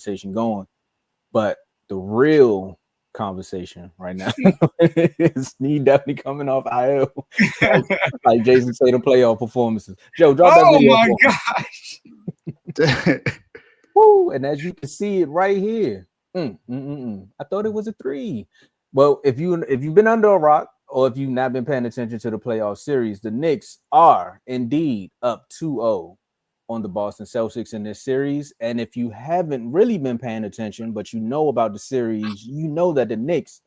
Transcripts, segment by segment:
conversation going. But the real conversation right now is he definitely coming off IL like Jayson Tatum playoff performances. Joe, drop that video. Oh my gosh. Woo, and as you can see it right here. I thought it was a 3. Well, if you've been under a rock or if you've not been paying attention to the playoff series, the Knicks are indeed up 2-0 on the Boston Celtics in this series. And if you haven't really been paying attention, but you know about the series, you know that the Knicks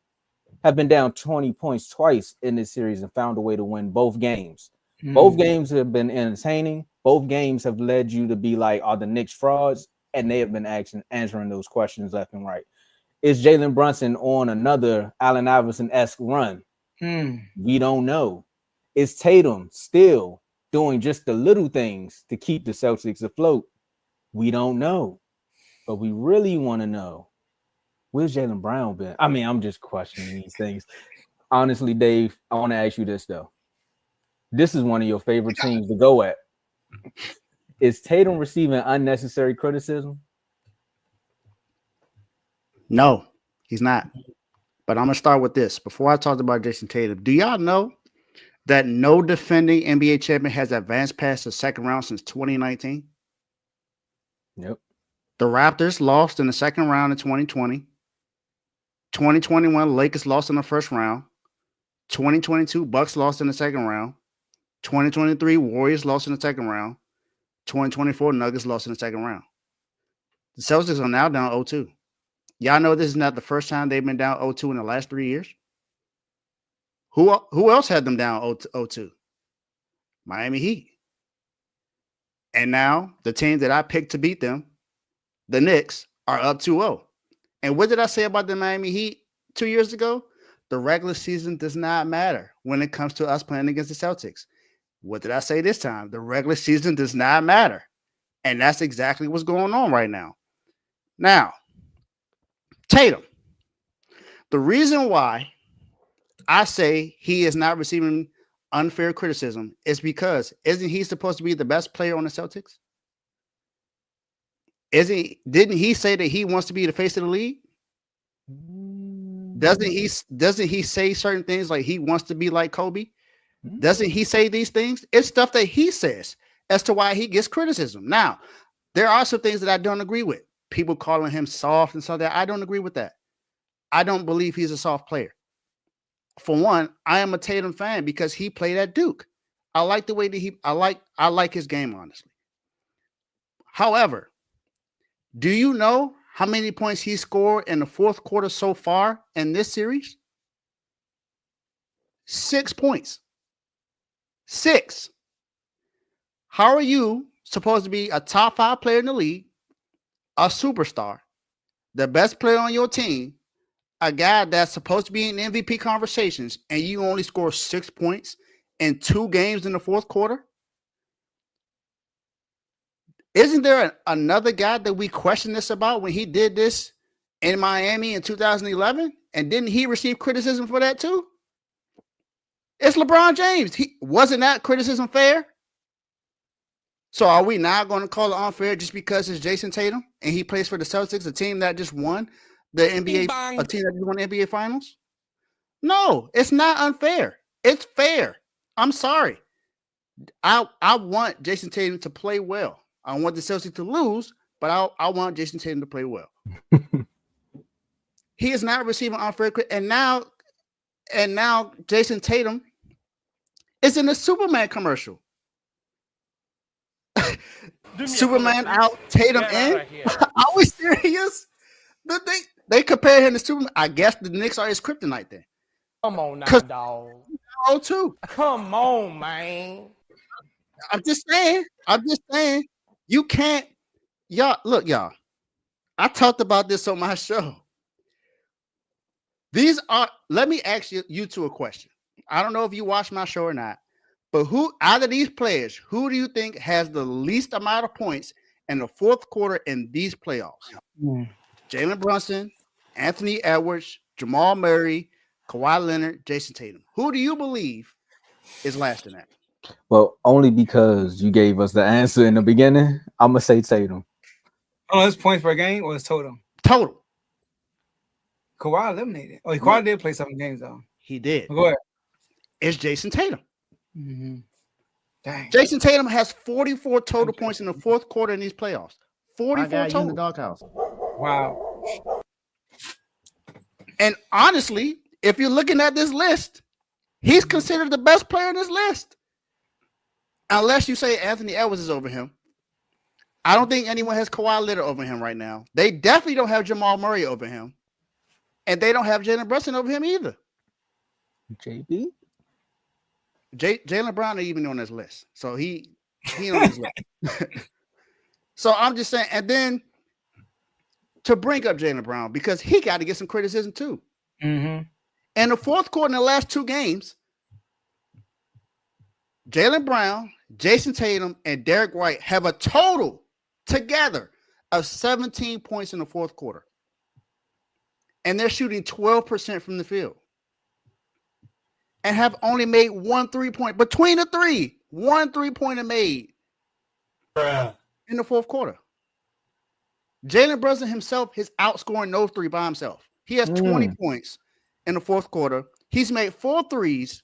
have been down 20 points twice in this series and found a way to win both games. Both games have been entertaining. Both games have led you to be like, are the Knicks frauds? And they have been answering those questions left and right. Is Jalen Brunson on another Allen Iverson-esque run? We don't know. Is Tatum still doing just the little things to keep the Celtics afloat? We don't know. But we really want to know, where's Jaylen Brown been? I mean, I'm just questioning these things. Honestly, Dave, I want to ask you this, though. This is one of your favorite teams to go at. Is Tatum receiving unnecessary criticism? No, he's not. But I'm going to start with this. Before I talk about Jayson Tatum, do y'all know that no defending NBA champion has advanced past the second round since 2019? Yep. The Raptors lost in the second round in 2020. 2021, Lakers lost in the first round. 2022, Bucks lost in the second round. 2023, Warriors lost in the second round. 2024, Nuggets lost in the second round. The Celtics are now down 0-2. Y'all know this is not the first time they've been down 0-2 in the last 3 years. Who else had them down 0-2? Miami Heat. And now the team that I picked to beat them, the Knicks, are up 2-0. And what did I say about the Miami Heat 2 years ago? The regular season does not matter when it comes to us playing against the Celtics. What did I say this time? The regular season does not matter. And that's exactly what's going on right now. Now, Tatum. The reason why I say he is not receiving unfair criticism is because isn't he supposed to be the best player on the Celtics? Didn't he say that he wants to be the face of the league? Doesn't he say certain things like he wants to be like Kobe? Doesn't he say these things? It's stuff that he says as to why he gets criticism. Now, there are some things that I don't agree with. People calling him soft and stuff that I don't agree with that. I don't believe he's a soft player. For one, I am a Tatum fan because he played at Duke. I like the way that I like his game, honestly. However, do you know how many points he scored in the fourth quarter so far in this series? 6 points. 6. How are you supposed to be a top 5 player in the league, a superstar, the best player on your team, a guy that's supposed to be in MVP conversations, and you only score 6 points in 2 games in the fourth quarter? Isn't there another guy that we question this about when he did this in Miami in 2011? And didn't he receive criticism for that too? It's LeBron James. Wasn't that criticism fair? So are we now going to call it unfair just because it's Jayson Tatum and he plays for the Celtics, a team that just won the NBA, a team that just won the NBA Finals? No, it's not unfair. It's fair. I'm sorry. I want Jayson Tatum to play well. I want the Celtics to lose, but I want Jayson Tatum to play well. He is not receiving unfair credit, and now Jayson Tatum is in a Superman commercial. Superman out, Tatum in. Are we serious? They compare him to Superman. I guess the Knicks are his kryptonite then. Come on now, dog. Oh, too. Come on, man. I'm just saying. You can't. Y'all, look, y'all. I talked about this on my show. Let me ask you two a question. I don't know if you watch my show or not, but who out of these players, who do you think has the least amount of points in the fourth quarter in these playoffs? Jalen Brunson, Anthony Edwards, Jamal Murray, Kawhi Leonard, Jayson Tatum. Who do you believe is last in that? Well, only because you gave us the answer in the beginning, I'm gonna say Tatum. Oh, his points per game or his total? Total. Kawhi eliminated. Oh, Kawhi did play 7 games though. He did. Go ahead. It's Jayson Tatum. Mm-hmm. Dang. Jayson Tatum has 44 total points in the fourth quarter in these playoffs. 44 total. in the doghouse. Wow. And honestly, if you're looking at this list, he's considered the best player in this list. Unless you say Anthony Edwards is over him. I don't think anyone has Kawhi Leonard over him right now. They definitely don't have Jamal Murray over him. And they don't have Jalen Brunson over him either. JB? Jaylen Brown ain't even on this list. So he on this list. So I'm just saying, and then to bring up Jaylen Brown, because he got to get some criticism too. Mm-hmm. In the fourth quarter in the last 2 games, Jaylen Brown, Jayson Tatum, and Derek White have a total together of 17 points in the fourth quarter. And they're shooting 12% from the field. And have only made 1 3-point. Between the three, 1 3-pointer made in the fourth quarter. Jalen Brunson himself is outscoring those 3 by himself. He has 20 points in the fourth quarter. He's made 4 threes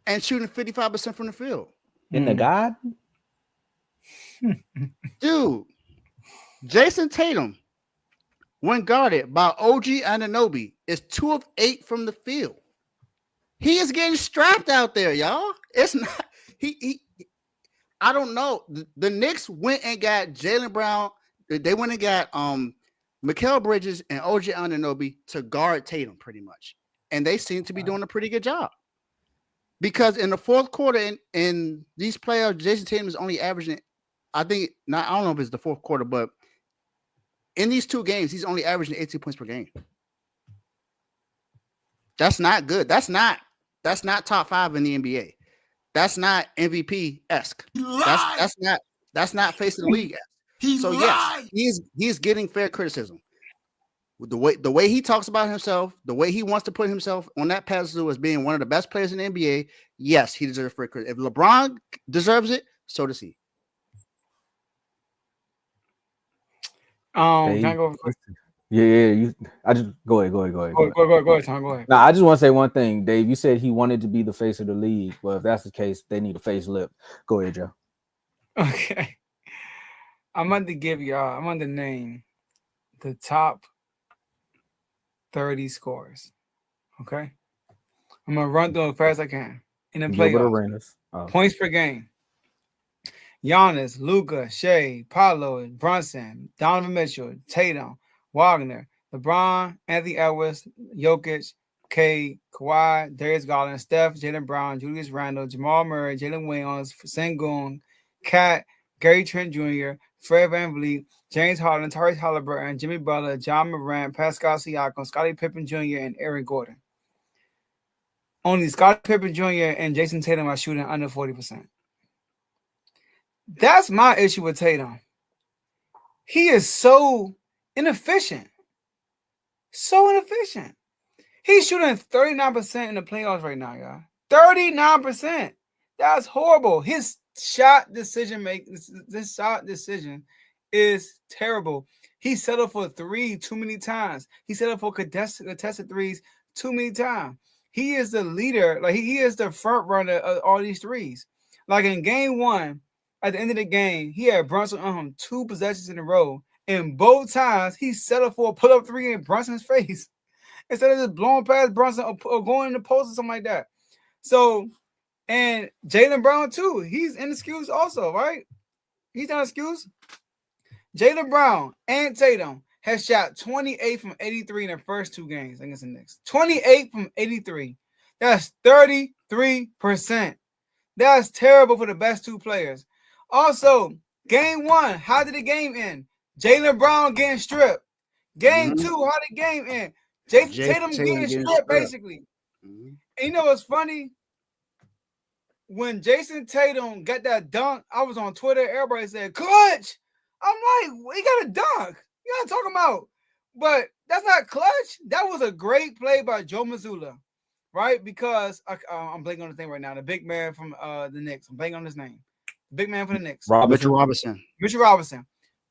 and shooting 55% from the field. In the God? Dude, Jayson Tatum, when guarded by OG Anunoby, is 2 of 8 from the field. He is getting strapped out there, y'all. It's not he I don't know. The Knicks went and got Jaylen Brown. They went and got Mikal Bridges and OG Anunoby to guard Tatum pretty much. And they seem to be doing a pretty good job. Because in the fourth quarter in these playoffs, Jayson Tatum is only averaging, I don't know if it's the fourth quarter, but in these 2 games, he's only averaging 18 points per game. That's not good. That's not top 5 in the NBA. That's not MVP-esque. That's not face of the league. So yes, he's getting fair criticism. The way he talks about himself, the way he wants to put himself on that pedestal as being one of the best players in the NBA, yes, he deserves fair criticism. If LeBron deserves it, so does he. Can I go? Yeah. I just go ahead. Go ahead, Tom. Go ahead. Now, I just want to say one thing, Dave. You said he wanted to be the face of the league. Well, if that's the case, they need a facelift. Go ahead, Joe. Okay. I'm going to name the top 30 scores. Okay. I'm going to run through as fast as I can. In the playoffs. Points per game. Giannis, Luka, Shea, Paolo, Brunson, Donovan Mitchell, Tatum, Wagner, LeBron, Anthony Edwards, Jokic, K, Kawhi, Darius Garland, Steph, Jaylen Brown, Julius Randle, Jamal Murray, Jalen Williams, Sengun, Kat, Gary Trent Jr., Fred VanVleet, James Harden, Tyrese Halliburton, Jimmy Butler, John Morant, Pascal Siakam, Scottie Pippen Jr., and Aaron Gordon. Only Scottie Pippen Jr. and Jayson Tatum are shooting under 40%. That's my issue with Tatum. He is so inefficient. So inefficient. He's shooting 39% in the playoffs right now, y'all. 39%. That's horrible. His shot decision is terrible. He settled for 3 too many times. He settled for contested threes too many times. He is the leader. Like he is the front runner of all these threes. Like in game 1, at the end of the game, he had Brunson on him 2 possessions in a row. And both times, he settled for a pull-up 3 in Brunson's face instead of just blowing past Brunson or going in the post or something like that. So, and Jaylen Brown, too. He's inexcused also, right? He's not excused. Jaylen Brown and Tatum has shot 28 from 83 in the first 2 games against the Knicks. 28 from 83. That's 33%. That's terrible for the best 2 players. Also, game 1, how did the game end? Jaylen Brown getting stripped. Game 2, how did the game end? Jayson Tatum getting stripped, basically. And you know what's funny? When Jayson Tatum got that dunk, I was on Twitter. Everybody said, clutch. I'm like, we got a dunk. You know what I'm talking about? But that's not clutch. That was a great play by Joe Mazzulla, right? Because I'm blanking on the thing right now. The big man from the Knicks. I'm blanking on his name. Big man for the Knicks. Mitchell Robinson.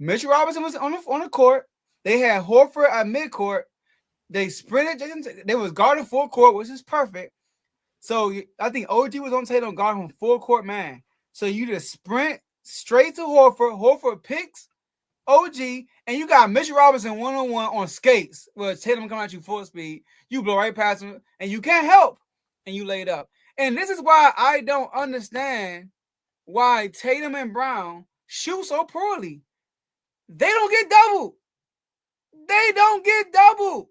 Mitchell Robinson was on the court. They had Horford at midcourt. They sprinted. They was guarding full court, which is perfect. So I think OG was on Tatum guarding him full court, man. So you just sprint straight to Horford. Horford picks OG, and you got Mitchell Robinson one-on-one on skates. Where Tatum coming at you full speed. You blow right past him, and you can't help, and you laid up. And this is why I don't understand why Tatum and Brown shoot so poorly. They don't get doubled. They don't get doubled.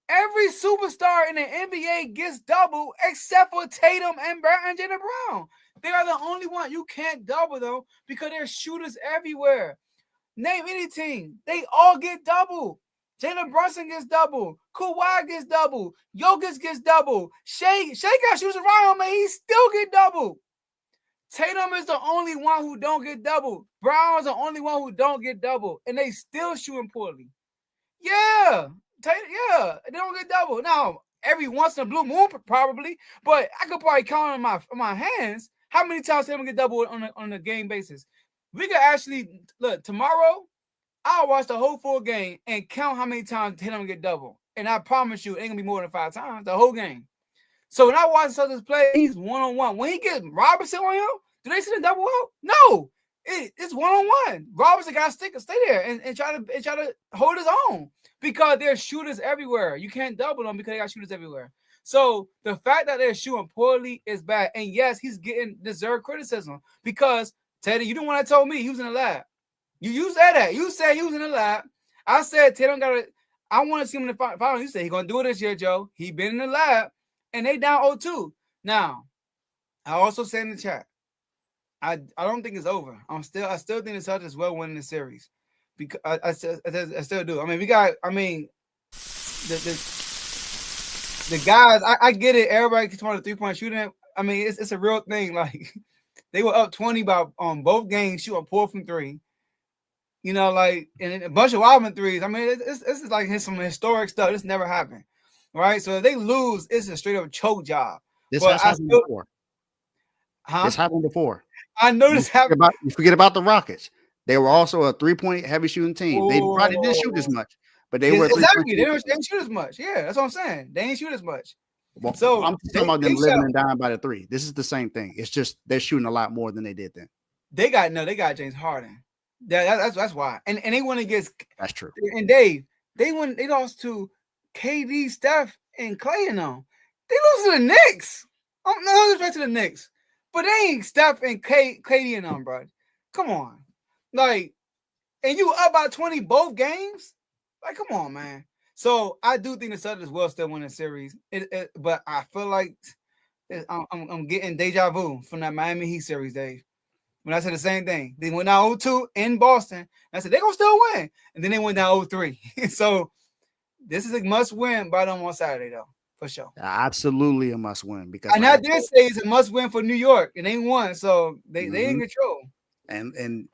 Every superstar in the NBA gets doubled except for Tatum and Jaylen Brown. They are the only one you can't double though because there's shooters everywhere. Name any team. They all get doubled. Jalen Brunson gets doubled. Kawhi gets doubled. Jokic gets doubled. Shea got shooters around him and he still get doubled. Tatum is the only one who don't get doubled. Brown is the only one who don't get doubled. And they still shooting poorly. Yeah. Yeah, they don't get double. Now, every once in a blue moon, probably, but I could probably count on my hands how many times they don't get double on a game basis. We could actually look tomorrow. I'll watch the whole full game and count how many times they don't get double. And I promise you, it ain't gonna be more than 5 times the whole game. So when I watch Celtics play, he's one-on-one. When he gets Robinson on him, do they send a double out? No, it's one-on-one. Robinson got to stay there and try to hold his own. Because there's shooters everywhere. You can't double them because they got shooters everywhere. So the fact that they're shooting poorly is bad. And yes, he's getting deserved criticism because Teddy, you didn't want to tell me he was in the lab. You said that. You said he was in the lab. I said Tatum I want to see him in the final. You said he's gonna do it this year, Joe. He been in the lab and they down 0-2. Now, I also said in the chat, I don't think it's over. I still think the Celtics will win the series. Because I still do. I mean, the guys. I get it. Everybody keeps talking 3-point shooting. I mean, it's a real thing. Like they were up 20 on both games, shooting 4 from 3. You know, like and a bunch of wildman threes. I mean, this is like some historic stuff. This never happened, right? So if they lose, it's a straight up choke job. This has happened before. This happened before. I know this happened. You forget about the Rockets. They were also a 3-point heavy shooting team. Whoa. They probably didn't shoot as much, but they were exactly. They didn't shoot as much. Yeah, that's what I'm saying. They didn't shoot as much. Well, so I'm talking about them living and dying by the 3. This is the same thing. It's just they're shooting a lot more than they did then. They got James Harden. That's why. And they went against. That's true. And Dave, they lost to KD, Steph, and Clay and them. They lost to the Knicks. No respect to the Knicks, but they ain't Steph and KD and them, bro. Come on. Like, and you up by 20 both games? Like, come on, man. So I do think the Celtics will still win the series. But I feel like I'm getting deja vu from that Miami Heat series, Dave. When I said the same thing. They went down 0-2 in Boston. I said, they're going to still win. And then they went down 0-3. So this is a must win by them on Saturday, though, for sure. Absolutely a must win. Because and I did say it's a must win for New York. And they won. So they in control. And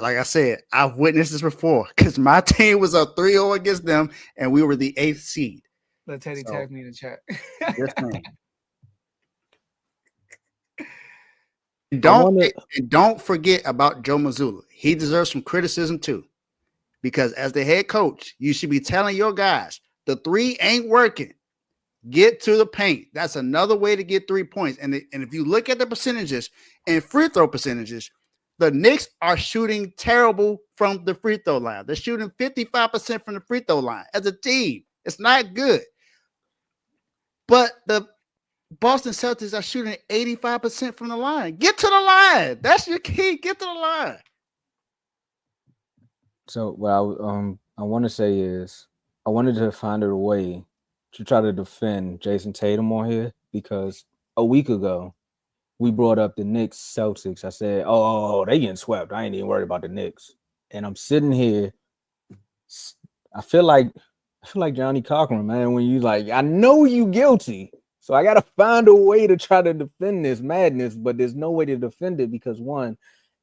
like I said, I've witnessed this before because my team was a 3-0 against them, and we were the 8th seed. Let Teddy tag me in the chat. Don't forget about Joe Mazzulla. He deserves some criticism too, because as the head coach, you should be telling your guys the 3 ain't working. Get to the paint. That's another way to get 3 points. And if you look at the percentages and free throw percentages, the Knicks are shooting terrible from the free throw line. They're shooting 55% from the free throw line as a team. It's not good. But the Boston Celtics are shooting 85% from the line. Get to the line. That's your key. Get to the line. So what I want to say is I wanted to find a way to try to defend Jayson Tatum on here because a week ago we brought up the Knicks Celtics. I said, oh, they getting swept. I ain't even worried about the Knicks. And I'm sitting here. I feel like Johnny Cochran, man, when you like, I know you guilty. So I got to find a way to try to defend this madness, but there's no way to defend it because one,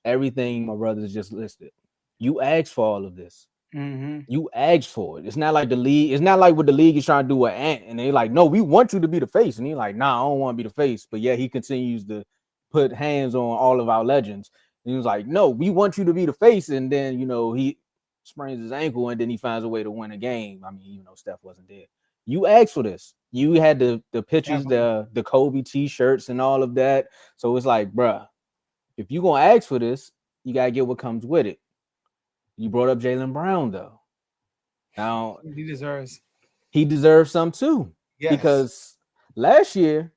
everything my brothers just listed. You asked for all of this. Mm-hmm. You asked for it. It's not like the league. It's not like what the league is trying to do with Ant, and they're like, "No, we want you to be the face," and he's like, "Nah, I don't want to be the face." But yeah, he continues to put hands on all of our legends. And he was like, "No, we want you to be the face," and then he sprains his ankle, and then he finds a way to win a game. I mean, even though Steph wasn't there. You asked for this. You had the pictures, the Kobe t-shirts and all of that. So it's like, bruh, if you're going to ask for this, you got to get what comes with it. You brought up Jaylen Brown, though. Now, he deserves some too. Yes. Because last year,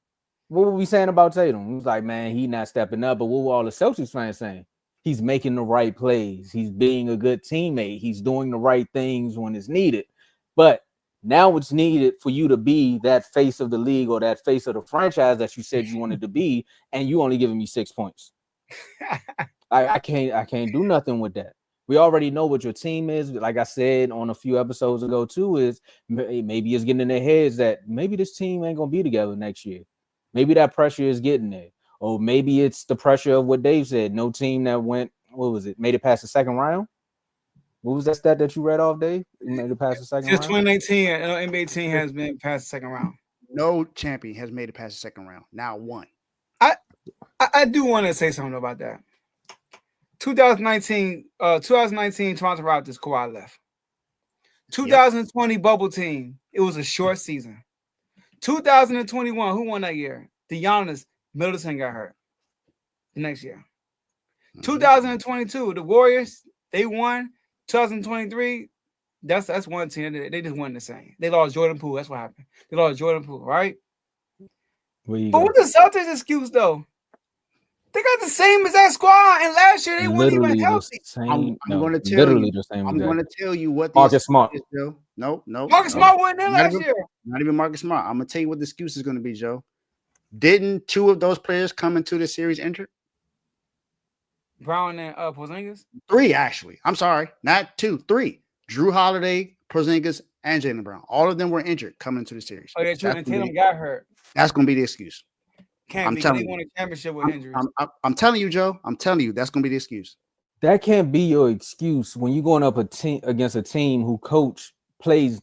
what were we saying about Tatum? We was like, man, he not stepping up. But what were all the Celtics fans saying? He's making the right plays. He's being a good teammate. He's doing the right things when it's needed. But now it's needed for you to be that face of the league or that face of the franchise that you said you wanted to be, and you only giving me 6 points. I can't do nothing with that. We already know what your team is. Like I said on a few episodes ago too, is maybe it's getting in their heads that maybe this team ain't gonna be together next year. Maybe that pressure is getting there, or maybe it's the pressure of what Dave said. No team that made it past the second round. What was that stat that you read off, Dave? You made it past the second round? 2019, an NBA team has been past the second round. No champion has made it past the second round. Now one. I do want to say something about that. 2019 Toronto Raptors, Kawhi left. 2020 bubble team, it was a short season. 2021, who won that year? Giannis, Middleton got hurt the next year. 2022, the Warriors, they won. 2023, that's one team. They just won the same. They lost Jordan Poole. That's what happened. They lost Jordan Poole, right? But what the Celtics excuse though? They got the same exact squad, and last year they weren't even healthy. I'm going to tell you what Marcus Smart. Is, Joe. No. Marcus Smart wasn't there last year. Not even Marcus Smart. I'm going to tell you what the excuse is going to be, Joe. Didn't two of those players come into the series injured? Brown and Porzingis? 3, actually. I'm sorry. Not 2, 3. Drew Holiday, Porzingis, and Jaylen Brown. All of them were injured coming into the series. Oh, yeah, true. And Tatum got hurt. That's going to be the excuse. I'm telling you. They won a championship with injuries. I'm telling you, Joe. I'm telling you, that's going to be the excuse. That can't be your excuse when you're going up against a team who plays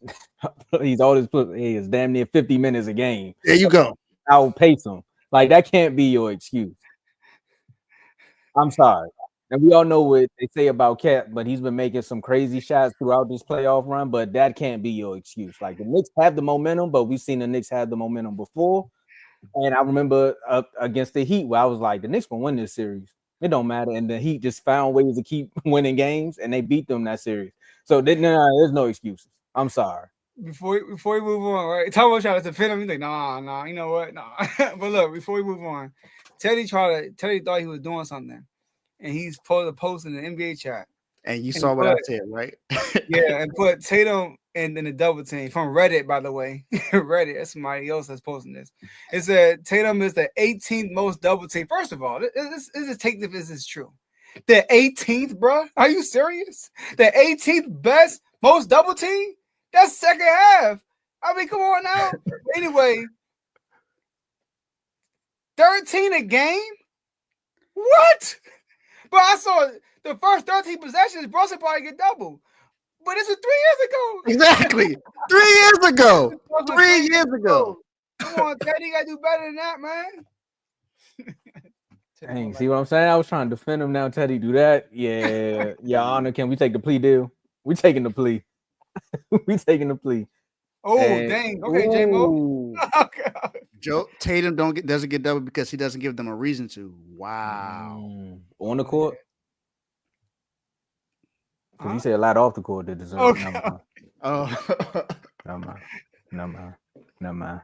all his players damn near 50 minutes a game. There you go. Outpace them. Like, that can't be your excuse. I'm sorry. And we all know what they say about Cat, but he's been making some crazy shots throughout this playoff run, but that can't be your excuse. Like, the Knicks have the momentum, but we've seen the Knicks have the momentum before. And I remember against the Heat where I was like, the Knicks gonna win this series. It don't matter. And the Heat just found ways to keep winning games, and they beat them that series. So there's no excuses. I'm sorry. Before we move on, right? Tomo tried to defend him. He's like, nah, you know what? Nah. But look, before we move on, Teddy thought he was doing something. And he's posted a post in the NBA chat. And you saw what I said, right? Yeah, and put Tatum in the double team from Reddit, by the way. Reddit, that's somebody else that's posting this. It said Tatum is the 18th most double team. First of all, take this as is true. The 18th, bro? Are you serious? The 18th best most double team? That's second half. I mean, come on now. Anyway, 13 a game? What? But I saw the first 13 possessions, Brunson probably get double. But this was 3 years ago. Exactly. 3 years ago. 3 years ago. Come on, Teddy, you got to do better than that, man. Dang, see what I'm saying? I was trying to defend him now. Teddy, do that? Yeah. Your Honor, can we take the plea deal? We taking the plea. We taking the plea. Oh, dang. Okay, J-Mo. Joe, Tatum doesn't get double because he doesn't give them a reason to. Wow. On the court? Because he said a lot off the court that deserve. Okay. Never mind.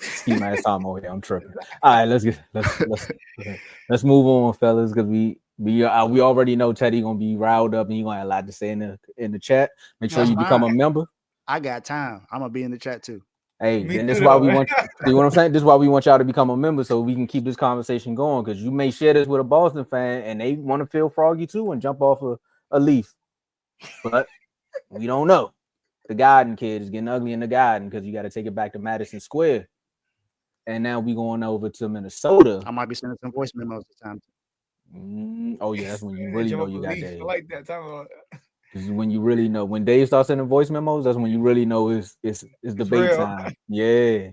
Ski my Tomo here. I'm tripping. All right, let's move on, fellas, because we already know Teddy gonna be riled up and you gonna have a lot to say in the chat. Make sure you become a member. I got time. I'm gonna be in the chat too. Hey, and this is why we want you know what I'm saying? This is why we want y'all to become a member so we can keep this conversation going, because you may share this with a Boston fan and they want to feel froggy too and jump off a leaf. But we don't know. The Garden kid is getting ugly in the Garden because you got to take it back to Madison Square. And now we going over to Minnesota. I might be sending some voice memos this time. Oh yeah, that's when you really know you got Dave. I like that. Talk about This is when you really know. When Dave starts sending voice memos, that's when you really know it's debate time. Yeah.